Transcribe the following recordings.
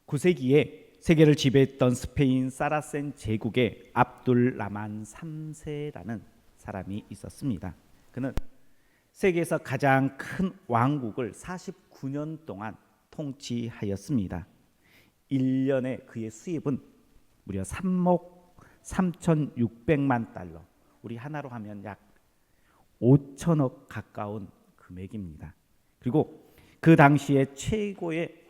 9세기에 세계를 지배했던 스페인 사라센 제국의 압둘 라만 3세라는 사람이 있었습니다. 그는 세계에서 가장 큰 왕국을 49년 동안 통치하였습니다. 1년에 그의 수입은 무려 3억 3,600만 달러, 우리 하나로 하면 약 5천억 가까운 금액입니다. 그리고 그 당시에 최고의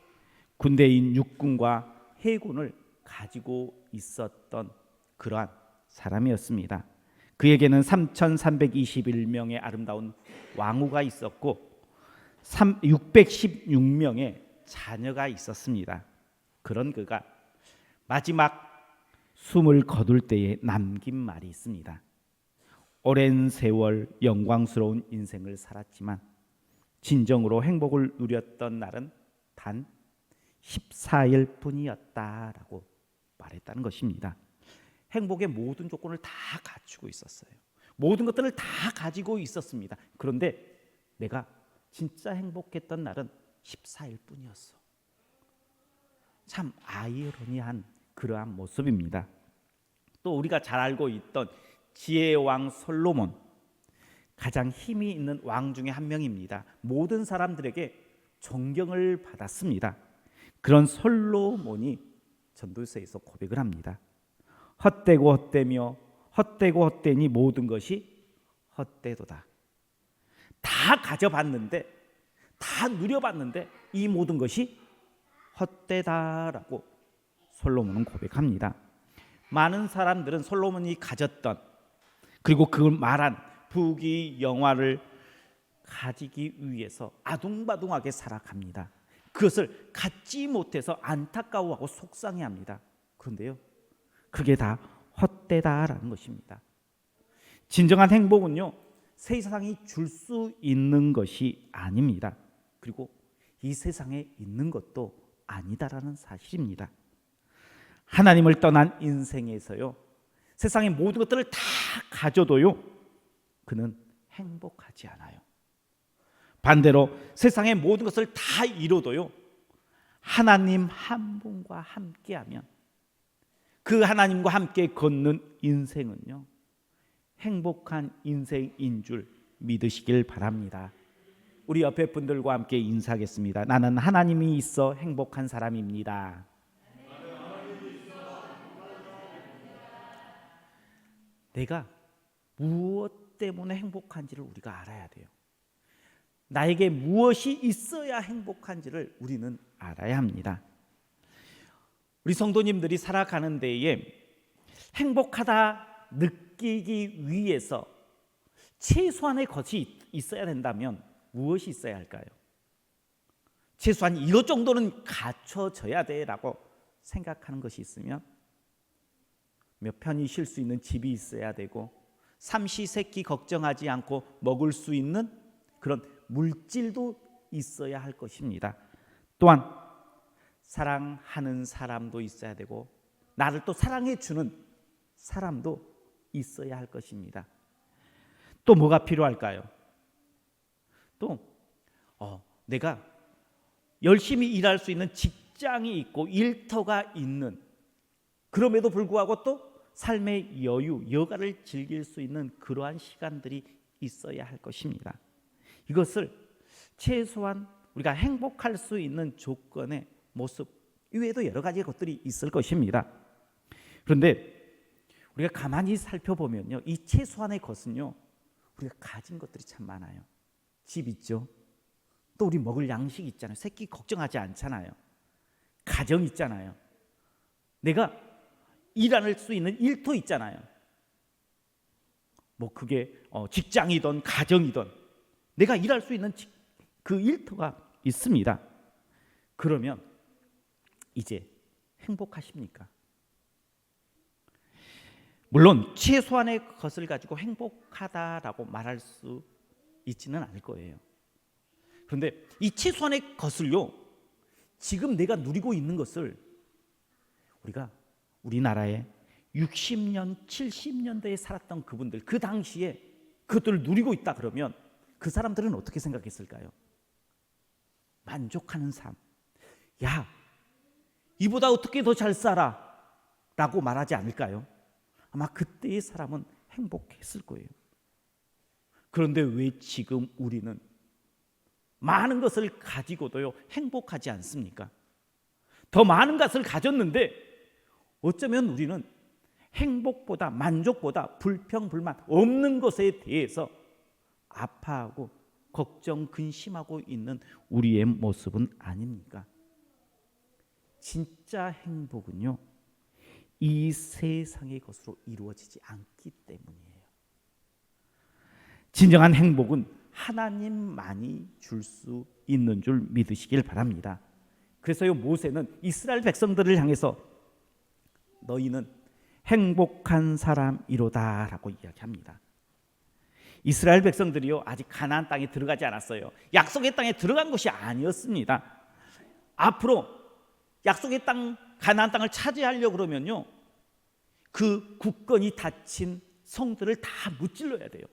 군대인 육군과 해군을 가지고 있었던 그러한 사람이었습니다. 그에게는 3,321명의 아름다운 왕후가 있었고 616명의 자녀가 있었습니다. 그런 그가 마지막 숨을 거둘 때에 남긴 말이 있습니다. 오랜 세월 영광스러운 인생을 살았지만 진정으로 행복을 누렸던 날은 단 14일 뿐이었다라고 말했다는 것입니다. 행복의 모든 조건을 다 갖추고 있었어요. 모든 것들을 다 가지고 있었습니다. 그런데 내가 진짜 행복했던 날은 14일 뿐이었어. 참 아이러니한 그러한 모습입니다. 또 우리가 잘 알고 있던 지혜의 왕 솔로몬, 가장 힘이 있는 왕 중에 한 명입니다. 모든 사람들에게 존경을 받았습니다. 그런 솔로몬이 전도서에서 고백을 합니다. 헛되고 헛되며 헛되고 헛되니 모든 것이 헛되도다. 다 가져봤는데, 다 누려봤는데 이 모든 것이 헛되다라고 솔로몬은 고백합니다. 많은 사람들은 솔로몬이 가졌던, 그리고 그 말한 부귀 영화를 가지기 위해서 아둥바둥하게 살아갑니다. 그것을 갖지 못해서 안타까워하고 속상해합니다. 그런데요, 그게 다 헛되다라는 것입니다. 진정한 행복은요, 세상이 줄 수 있는 것이 아닙니다. 그리고 이 세상에 있는 것도 아니다라는 사실입니다. 하나님을 떠난 인생에서요, 세상의 모든 것들을 다 가져도요, 그는 행복하지 않아요. 반대로 세상의 모든 것을 다 이뤄도요, 하나님 한 분과 함께하면, 그 하나님과 함께 걷는 인생은요, 행복한 인생인 줄 믿으시길 바랍니다. 우리 옆에 분들과 함께 인사하겠습니다. 나는 하나님이 있어 행복한 사람입니다. 내가 무엇 때문에 행복한지를 우리가 알아야 돼요. 나에게 무엇이 있어야 행복한지를 우리는 알아야 합니다. 우리 성도님들이 살아가는 데에 행복하다 느끼기 위해서 최소한의 것이 있어야 된다면 무엇이 있어야 할까요? 최소한 이것 정도는 갖춰져야 돼라고 생각하는 것이 있으면, 몇 편히 쉴 수 있는 집이 있어야 되고, 삼시세끼 걱정하지 않고 먹을 수 있는 그런 물질도 있어야 할 것입니다. 또한 사랑하는 사람도 있어야 되고, 나를 또 사랑해 주는 사람도 있어야 할 것입니다. 또 뭐가 필요할까요? 또 내가 열심히 일할 수 있는 직장이 있고 일터가 있는, 그럼에도 불구하고 또 삶의 여유, 여가를 즐길 수 있는 그러한 시간들이 있어야 할 것입니다. 이것을 최소한 우리가 행복할 수 있는 조건의 모습 이외에도 여러 가지 것들이 있을 것입니다. 그런데 우리가 가만히 살펴보면요, 이 최소한의 것은요, 우리가 가진 것들이 참 많아요. 집 있죠. 또 우리 먹을 양식 있잖아요. 새끼 걱정하지 않잖아요. 가정 있잖아요. 내가 일할 수 있는 일터 있잖아요. 뭐 그게 직장이든 가정이든 내가 일할 수 있는 그 일터가 있습니다. 그러면 이제 행복하십니까? 물론 최소한의 것을 가지고 행복하다라고 말할 수 있지는 않을 거예요. 그런데 이 최소한의 것을요, 지금 내가 누리고 있는 것을 우리가 우리나라에 60년, 70년대에 살았던 그분들, 그 당시에 그것들을 누리고 있다 그러면 그 사람들은 어떻게 생각했을까요? 만족하는 삶. 야, 이보다 어떻게 더 잘 살아? 라고 말하지 않을까요? 아마 그때의 사람은 행복했을 거예요. 그런데 왜 지금 우리는 많은 것을 가지고도요 행복하지 않습니까? 더 많은 것을 가졌는데 어쩌면 우리는 행복보다, 만족보다 불평, 불만 없는 것에 대해서 아파하고 걱정, 근심하고 있는 우리의 모습은 아닙니까? 진짜 행복은요 이 세상의 것으로 이루어지지 않기 때문이에요. 진정한 행복은 하나님만이 줄 수 있는 줄 믿으시길 바랍니다. 그래서요 모세는 이스라엘 백성들을 향해서 너희는 행복한 사람이로다 라고 이야기합니다. 이스라엘 백성들이요 아직 가나안 땅에 들어가지 않았어요. 약속의 땅에 들어간 것이 아니었습니다. 앞으로 약속의 땅 가나안 땅을 차지하려고 그러면요 그 굳건히 닫힌 성들을 다 무찔러야 돼요.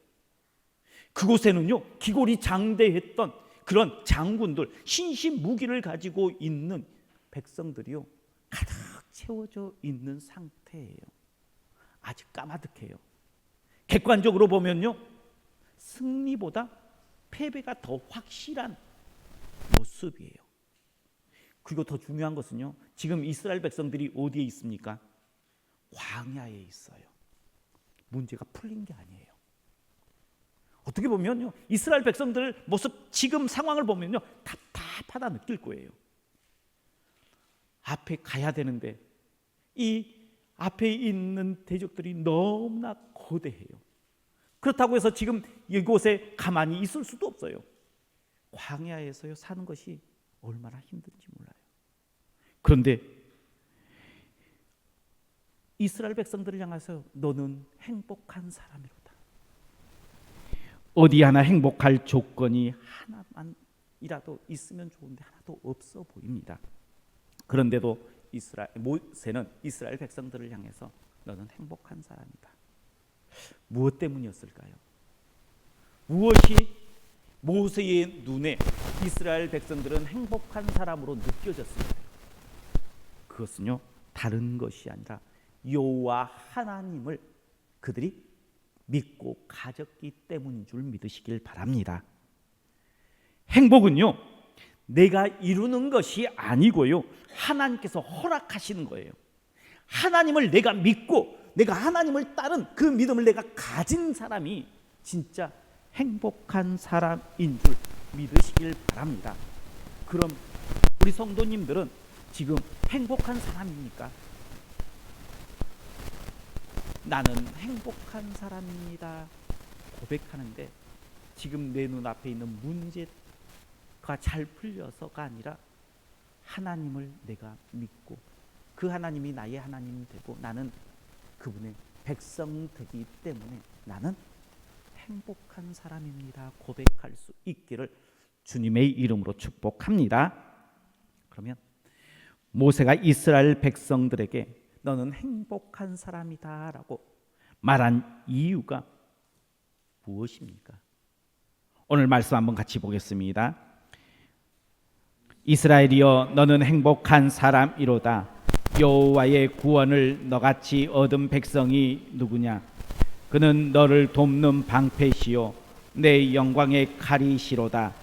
그곳에는요 기골이 장대했던 그런 장군들, 신신 무기를 가지고 있는 백성들이요 가득 채워져 있는 상태예요. 아직 까마득해요. 객관적으로 보면요 승리보다 패배가 더 확실한 모습이에요. 그리고 더 중요한 것은요 지금 이스라엘 백성들이 어디에 있습니까? 광야에 있어요. 문제가 풀린 게 아니에요. 어떻게 보면요 이스라엘 백성들 모습 지금 상황을 보면요 답답하다 느낄 거예요. 앞에 가야 되는데 이 앞에 있는 대적들이 너무나 거대해요. 그렇다고 해서 지금 이곳에 가만히 있을 수도 없어요. 광야에서요 사는 것이 얼마나 힘든지 몰라요. 그런데 이스라엘 백성들을 향해서 너는 행복한 사람이로다. 어디 하나 행복할 조건이 하나만이라도 있으면 좋은데 하나도 없어 보입니다. 그런데도 모세는 이스라엘 백성들을 향해서 너는 행복한 사람이다. 무엇 때문이었을까요? 무엇이 모세의 눈에 이스라엘 백성들은 행복한 사람으로 느껴졌을까요? 그것은요 다른 것이 아니라 여호와 하나님을 그들이 믿고 가졌기 때문인 줄 믿으시길 바랍니다. 행복은요 내가 이루는 것이 아니고요 하나님께서 허락하시는 거예요. 하나님을 내가 믿고 내가 하나님을 따른 그 믿음을 내가 가진 사람이 진짜 행복한 사람인 줄 믿으시길 바랍니다. 그럼 우리 성도님들은 지금 행복한 사람입니까? 나는 행복한 사람입니다 고백하는데 지금 내 눈앞에 있는 문제가 잘 풀려서가 아니라 하나님을 내가 믿고 그 하나님이 나의 하나님이 되고 나는 그분의 백성 되기 때문에 나는 행복한 사람입니다 고백할 수 있기를 주님의 이름으로 축복합니다. 그러면 모세가 이스라엘 백성들에게 너는 행복한 사람이다 라고 말한 이유가 무엇입니까? 오늘 말씀 한번 같이 보겠습니다. 이스라엘이여 너는 행복한 사람이로다. 여호와의 구원을 너같이 얻은 백성이 누구냐? 그는 너를 돕는 방패시요 내 영광의 칼이시로다.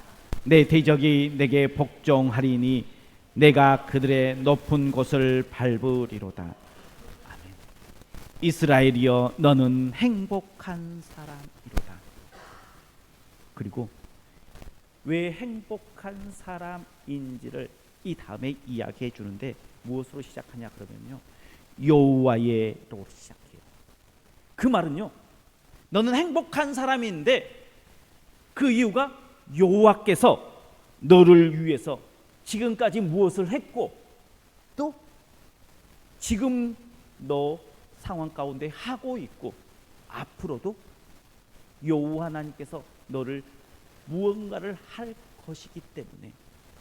내 대적이 내게 복종하리니 내가 그들의 높은 곳을 밟으리로다. 아멘. 이스라엘이여 너는 행복한 사람이로다. 그리고 왜 행복한 사람인지를 이 다음에 이야기해 주는데 무엇으로 시작하냐 그러면요 여호와의로 시작해요. 그 말은요 너는 행복한 사람인데 그 이유가 여호와께서 너를 위해서 지금까지 무엇을 했고 또 지금 너 상황 가운데 하고 있고 앞으로도 여호와 하나님께서 너를 무언가를 할 것이기 때문에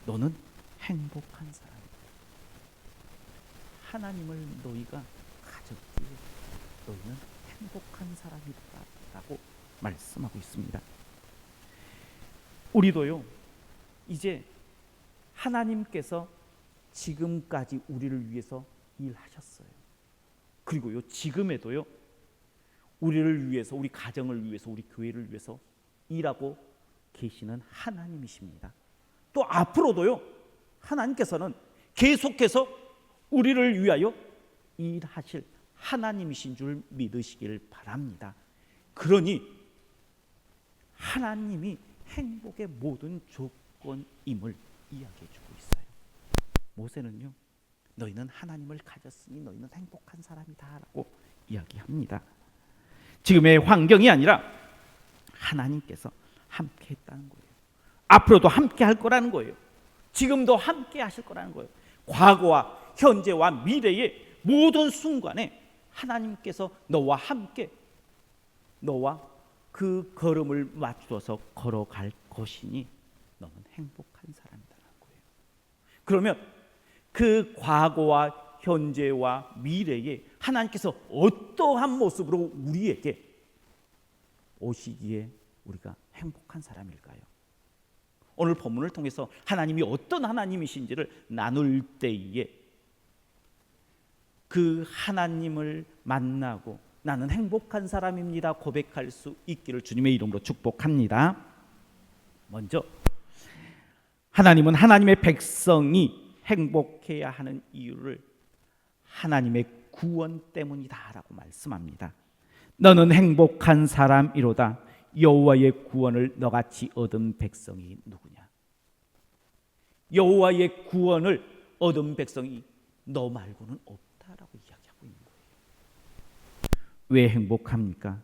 너는 행복한 사람이다. 하나님을 너희가 가졌기에 너희는 행복한 사람이다 라고 말씀하고 있습니다. 우리도요 이제 하나님께서 지금까지 우리를 위해서 일하셨어요. 그리고요, 지금에도요, 우리를 위해서, 우리 가정을 위해서, 우리 교회를 위해서 일하고 계시는 하나님이십니다. 또 앞으로도요, 하나님께서는 계속해서 우리를 위하여 일하실 하나님이신 줄 믿으시길 바랍니다. 그러니 하나님이 행복의 모든 조건임을 이야기해 주고 있어요. 모세는요, 너희는 하나님을 가졌으니 너희는 행복한 사람이다 라고 이야기합니다. 지금의 환경이 아니라 하나님께서 함께 했다는 거예요. 앞으로도 함께 할 거라는 거예요. 지금도 함께 하실 거라는 거예요. 과거와 현재와 미래의 모든 순간에 하나님께서 너와 함께, 너와 그 걸음을 맞추어서 걸어갈 것이니 너는 행복한 사람이라는 거예요. 그러면 그 과거와 현재와 미래에 하나님께서 어떠한 모습으로 우리에게 오시기에 우리가 행복한 사람일까요? 오늘 본문을 통해서 하나님이 어떤 하나님이신지를 나눌 때에 그 하나님을 만나고 나는 행복한 사람입니다 고백할 수 있기를 주님의 이름으로 축복합니다. 먼저 하나님은 하나님의 백성이 행복해야 하는 이유를 하나님의 구원 때문이다라고 말씀합니다. 너는 행복한 사람이로다. 여호와의 구원을 너같이 얻은 백성이 누구냐? 여호와의 구원을 얻은 백성이 너 말고는 없다라고 이야기하고 있는 거예요. 왜 행복합니까?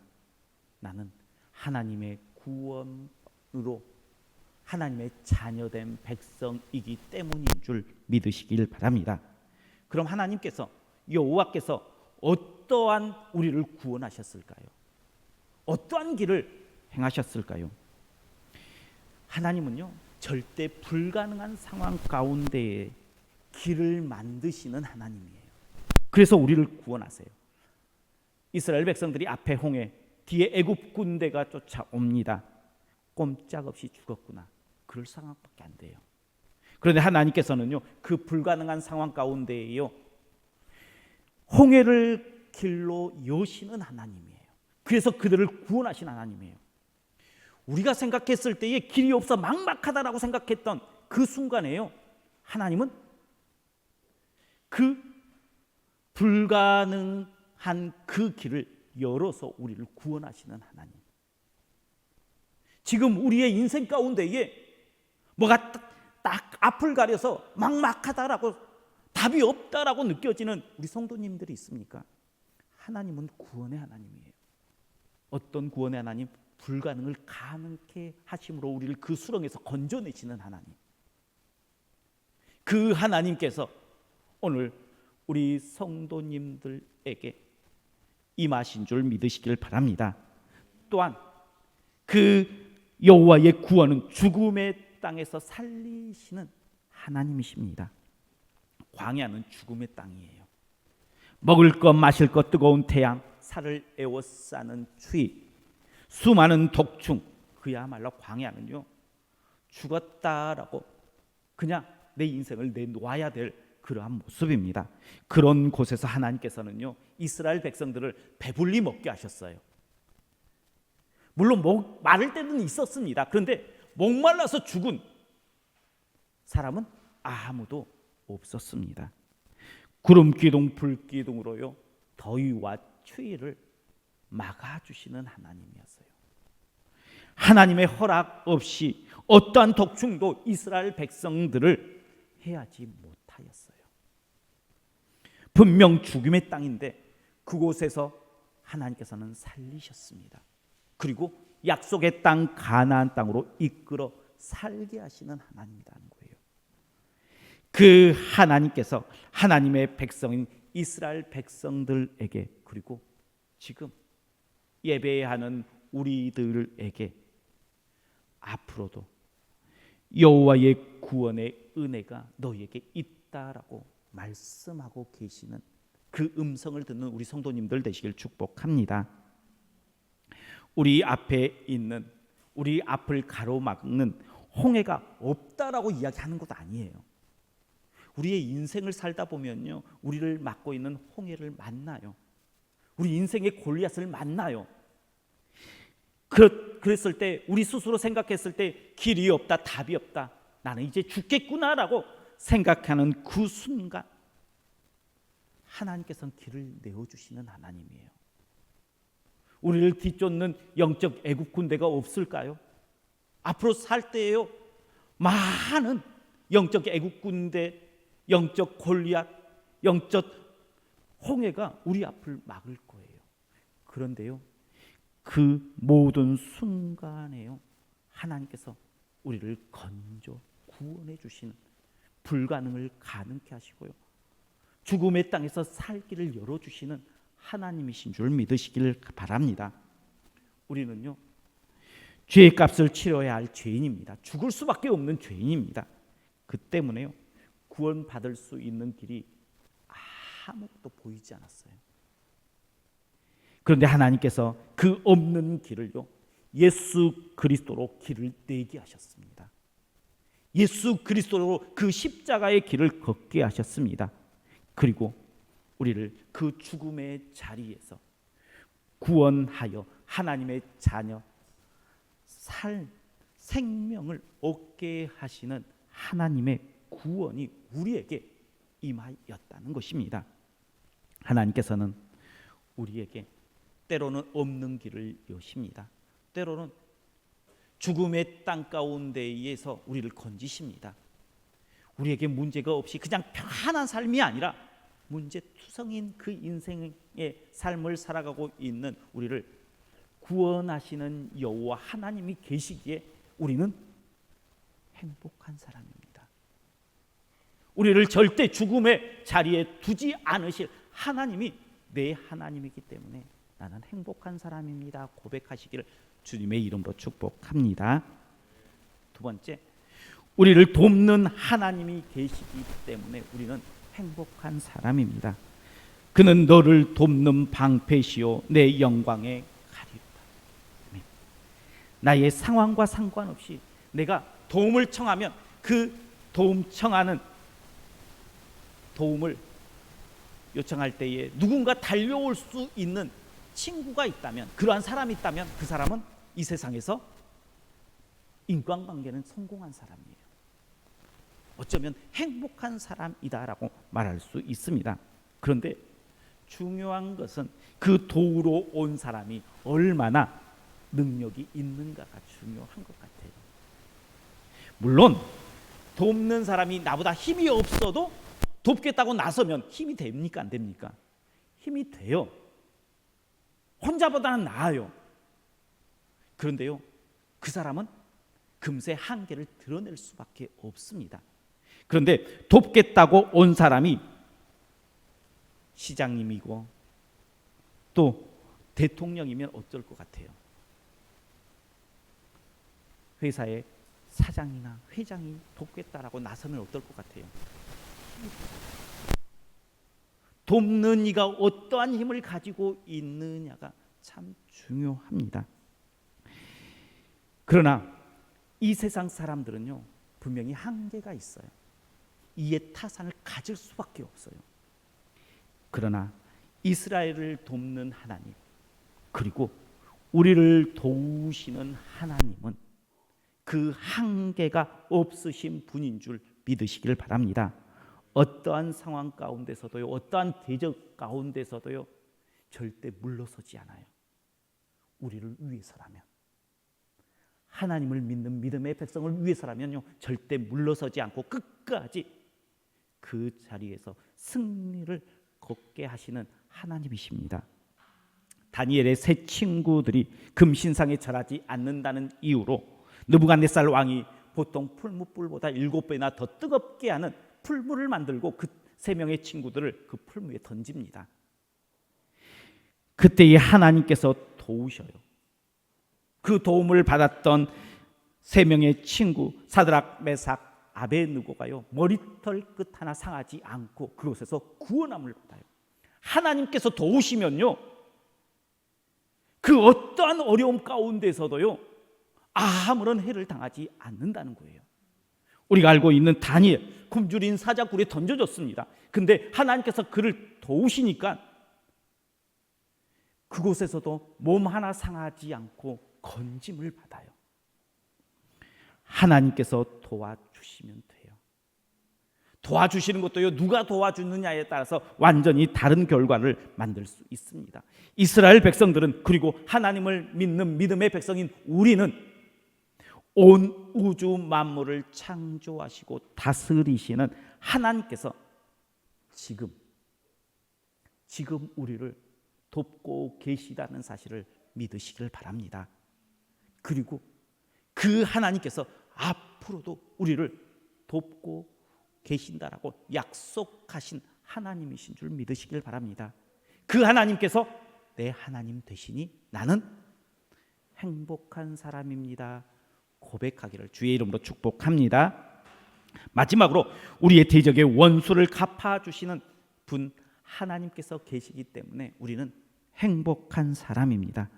나는 하나님의 구원으로 하나님의 자녀된 백성이기 때문인 줄 믿으시길 바랍니다. 그럼 하나님께서, 여호와께서 어떠한 우리를 구원하셨을까요? 어떠한 길을 행하셨을까요? 하나님은요, 절대 불가능한 상황 가운데에 길을 만드시는 하나님이에요. 그래서 우리를 구원하세요. 이스라엘 백성들이 앞에 홍해, 뒤에 애굽 군대가 쫓아옵니다. 꼼짝없이 죽었구나. 그럴 상황밖에 안 돼요. 그런데 하나님께서는요, 그 불가능한 상황 가운데에요, 홍해를 길로 여시는 하나님이에요. 그래서 그들을 구원하신 하나님이에요. 우리가 생각했을 때에 길이 없어 막막하다라고 생각했던 그 순간에요, 하나님은 그 불가능한 그 길을 열어서 우리를 구원하시는 하나님. 지금 우리의 인생 가운데에 뭐가 딱 앞을 가려서 막막하다라고, 답이 없다라고 느껴지는 우리 성도님들이 있습니까? 하나님은 구원의 하나님이에요. 어떤 구원의 하나님? 불가능을 가능케 하심으로 우리를 그 수렁에서 건져내시는 하나님. 그 하나님께서 오늘 우리 성도님들에게 임하신 줄 믿으시길 바랍니다. 또한 그 여호와의 구원은 죽음의 땅에서 살리시는 하나님이십니다. 광야는 죽음의 땅이에요. 먹을 것 마실 것 뜨거운 태양, 살을 에워싸는 추위, 수많은 독충, 그야말로 광야는요, 죽었다라고 그냥 내 인생을 내놓아야 될 그러한 모습입니다. 그런 곳에서 하나님께서는요, 이스라엘 백성들을 배불리 먹게 하셨어요. 물론 마를 때는 있었습니다. 그런데 목말라서 죽은 사람은 아무도 없었습니다. 구름 기둥, 불 기둥으로요, 더위와 추위를 막아주시는 하나님이었어요. 하나님의 허락 없이 어떠한 독충도 이스라엘 백성들을 해하지 못하였어요. 분명 죽음의 땅인데 그곳에서 하나님께서는 살리셨습니다. 그리고 약속의 땅 가나안 땅으로 이끌어 살게 하시는 하나님이라는 거예요. 그 하나님께서 하나님의 백성인 이스라엘 백성들에게, 그리고 지금 예배하는 우리들에게 앞으로도 여호와의 구원의 은혜가 너희에게 있다라고 말씀하고 계시는 그 음성을 듣는 우리 성도님들 되시길 축복합니다. 우리 앞에 있는, 우리 앞을 가로막는 홍해가 없다라고 이야기하는 것도 아니에요. 우리의 인생을 살다 보면요, 우리를 막고 있는 홍해를 만나요. 우리 인생의 골리앗을 만나요. 그랬을 때, 우리 스스로 생각했을 때 길이 없다, 답이 없다, 나는 이제 죽겠구나라고 생각하는 그 순간 하나님께서는 길을 내어주시는 하나님이에요. 우리를 뒤쫓는 영적 애국 군대가 없을까요? 앞으로 살 때에요, 많은 영적 애국 군대, 영적 골리앗, 영적 홍해가 우리 앞을 막을 거예요. 그런데요, 그 모든 순간에요, 하나님께서 우리를 건져 구원해 주시는, 불가능을 가능케 하시고요, 죽음의 땅에서 살 길을 열어주시는 하나님이신 줄 믿으시길 바랍니다. 우리는요, 죄의 값을 치러야 할 죄인입니다. 죽을 수밖에 없는 죄인입니다. 그 때문에요, 구원받을 수 있는 길이 아무것도 보이지 않았어요. 그런데 하나님께서 그 없는 길을요, 예수 그리스도로 길을 내게 하셨습니다. 예수 그리스도로 그 십자가의 길을 걷게 하셨습니다. 그리고 우리를 그 죽음의 자리에서 구원하여 하나님의 자녀, 생명을 얻게 하시는 하나님의 구원이 우리에게 임하였다는 것입니다. 하나님께서는 우리에게 때로는 없는 길을 여십니다. 때로는 죽음의 땅 가운데에서 우리를 건지십니다. 우리에게 문제가 없이 그냥 편안한 삶이 아니라 문제투성인 그 인생의 삶을 살아가고 있는 우리를 구원하시는 여호와 하나님이 계시기에 우리는 행복한 사람입니다. 우리를 절대 죽음의 자리에 두지 않으실 하나님이 내 하나님이기 때문에 나는 행복한 사람입니다 고백하시기를 주님의 이름으로 축복합니다. 두 번째, 우리를 돕는 하나님이 계시기 때문에 우리는 행복한 사람입니다. 그는 너를 돕는 방패시요 내 영광의 가리우다. 나의 상황과 상관없이 내가 도움을 청하면 그 도움 청하는 도움을 요청할 때에 누군가 달려올 수 있는 친구가 있다면, 그러한 사람이 있다면 그 사람은 이 세상에서 인간관계는 성공한 사람이에요. 어쩌면 행복한 사람이다라고 말할 수 있습니다. 그런데 중요한 것은 그 도우러 온 사람이 얼마나 능력이 있는가가 중요한 것 같아요. 물론 돕는 사람이 나보다 힘이 없어도 돕겠다고 나서면 힘이 됩니까? 안 됩니까? 힘이 돼요. 혼자보다는 나아요. 그런데요, 그 사람은 금세 한계를 드러낼 수밖에 없습니다. 그런데 돕겠다고 온 사람이 시장님이고 또 대통령이면 어쩔 것 같아요? 회사의 사장이나 회장이 돕겠다라고 나서면 어떨 것 같아요? 돕는 이가 어떠한 힘을 가지고 있느냐가 참 중요합니다. 그러나 이 세상 사람들은요, 분명히 한계가 있어요. 이에 타산을 가질 수밖에 없어요. 그러나 이스라엘을 돕는 하나님, 그리고 우리를 도우시는 하나님은 그 한계가 없으신 분인 줄 믿으시길 바랍니다. 어떠한 상황 가운데서도요, 어떠한 대적 가운데서도요, 절대 물러서지 않아요. 우리를 위해서라면, 하나님을 믿는 믿음의 백성을 위해서라면요, 절대 물러서지 않고 끝까지 그 자리에서 승리를 걷게 하시는 하나님이십니다. 다니엘의 세 친구들이 금신상에 절하지 않는다는 이유로 느부갓네살 왕이 보통 풀무불보다 7배나 더 뜨겁게 하는 풀무를 만들고 그 3명의 친구들을 그 풀무에 던집니다. 그때에 하나님께서 도우셔요. 그 도움을 받았던 3명의 친구 사드락, 메삭, 아베느고가요, 머리털 끝 하나 상하지 않고 그곳에서 구원함을 받아요. 하나님께서 도우시면요, 그 어떠한 어려움 가운데서도요, 아무런 해를 당하지 않는다는 거예요. 우리가 알고 있는 다니엘, 굶주린 사자굴에 던져졌습니다. 근데 하나님께서 그를 도우시니까 그곳에서도 몸 하나 상하지 않고 건짐을 받아요. 하나님께서 도와주시면 돼요. 도와주시는 것도요, 누가 도와주느냐에 따라서 완전히 다른 결과를 만들 수 있습니다. 이스라엘 백성들은, 그리고 하나님을 믿는 믿음의 백성인 우리는 온 우주 만물을 창조하시고 다스리시는 하나님께서 지금 우리를 돕고 계시다는 사실을 믿으시길 바랍니다. 그리고 그 하나님께서 앞으로도 우리를 돕고 계신다라고 약속하신 하나님이신 줄 믿으시길 바랍니다. 그 하나님께서 내 하나님 되시니 나는 행복한 사람입니다 고백하기를 주의 이름으로 축복합니다. 마지막으로 우리의 대적의 원수를 갚아주시는 분 하나님께서 계시기 때문에 우리는 행복한 사람입니다.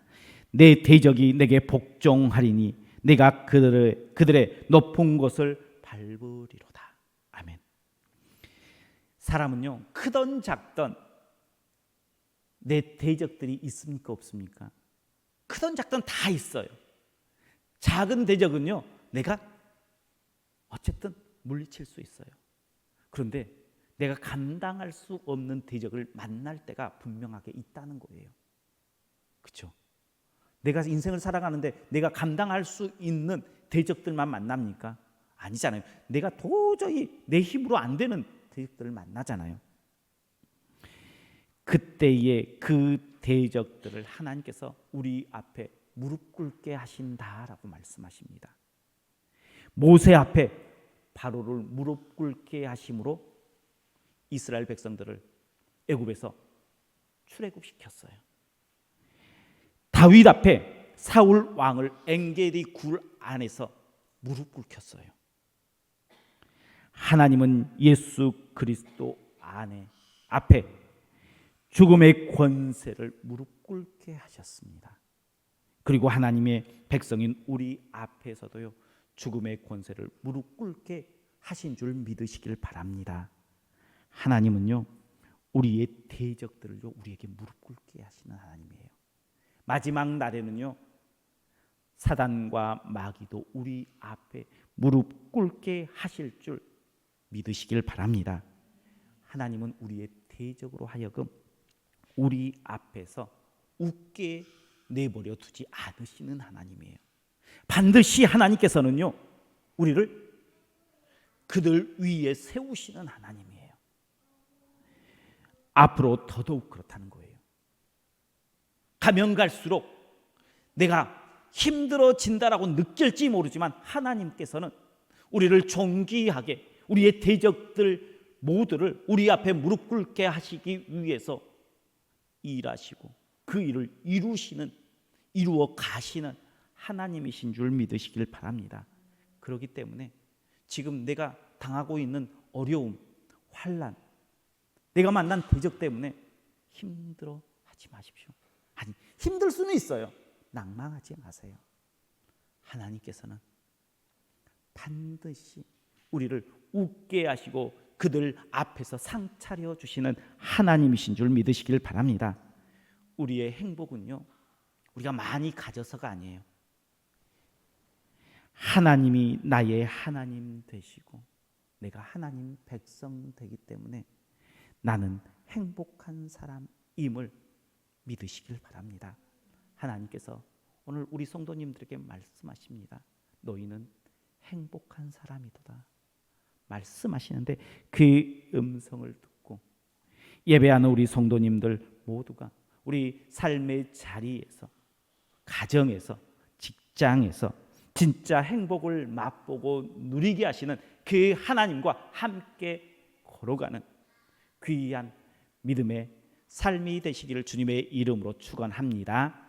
내 대적이 내게 복종하리니 내가 그들의 높은 곳을 밟으리로다. 아멘. 사람은요, 크던 작던 내 대적들이 있습니까 없습니까? 크던 작던 다 있어요. 작은 대적은요, 내가 어쨌든 물리칠 수 있어요. 그런데 내가 감당할 수 없는 대적을 만날 때가 분명하게 있다는 거예요. 그렇죠? 내가 인생을 살아가는데 내가 감당할 수 있는 대적들만 만납니까? 아니잖아요. 내가 도저히 내 힘으로 안 되는 대적들을 만나잖아요. 그때에 그 대적들을 하나님께서 우리 앞에 무릎 꿇게 하신다라고 말씀하십니다. 모세 앞에 바로를 무릎 꿇게 하심으로 이스라엘 백성들을 애굽에서 출애굽시켰어요. 다윗 앞에 사울 왕을 엔게디 굴 안에서 무릎 꿇혔어요. 하나님은 예수 그리스도 앞에 죽음의 권세를 무릎 꿇게 하셨습니다. 그리고 하나님의 백성인 우리 앞에서도요, 죽음의 권세를 무릎 꿇게 하신 줄 믿으시길 바랍니다. 하나님은요, 우리의 대적들을요, 우리에게 무릎 꿇게 하시는 하나님이에요. 마지막 날에는요, 사단과 마귀도 우리 앞에 무릎 꿇게 하실 줄 믿으시길 바랍니다. 하나님은 우리의 대적으로 하여금 우리 앞에서 웃게 내버려 두지 않으시는 하나님이에요. 반드시 하나님께서는요, 우리를 그들 위에 세우시는 하나님이에요. 앞으로 더더욱 그렇다는 거예요. 가면 갈수록 내가 힘들어진다라고 느낄지 모르지만 하나님께서는 우리를 존귀하게, 우리의 대적들 모두를 우리 앞에 무릎 꿇게 하시기 위해서 일하시고 그 일을 이루어 가시는 하나님이신 줄 믿으시길 바랍니다. 그렇기 때문에 지금 내가 당하고 있는 어려움, 환난, 내가 만난 대적 때문에 힘들어하지 마십시오. 아니, 힘들 수는 있어요. 낭망하지 마세요. 하나님께서는 반드시 우리를 웃게 하시고 그들 앞에서 상 차려주시는 하나님이신 줄 믿으시길 바랍니다. 우리의 행복은요, 우리가 많이 가져서가 아니에요. 하나님이 나의 하나님 되시고 내가 하나님 백성 되기 때문에 나는 행복한 사람임을 믿으시길 바랍니다. 하나님께서 오늘 우리 성도님들에게 말씀하십니다. 너희는 행복한 사람이도다 말씀하시는데, 그 음성을 듣고 예배하는 우리 성도님들 모두가 우리 삶의 자리에서, 가정에서, 직장에서 진짜 행복을 맛보고 누리게 하시는 그 하나님과 함께 걸어가는 귀한 믿음의 삶이 되시기를 주님의 이름으로 축원합니다.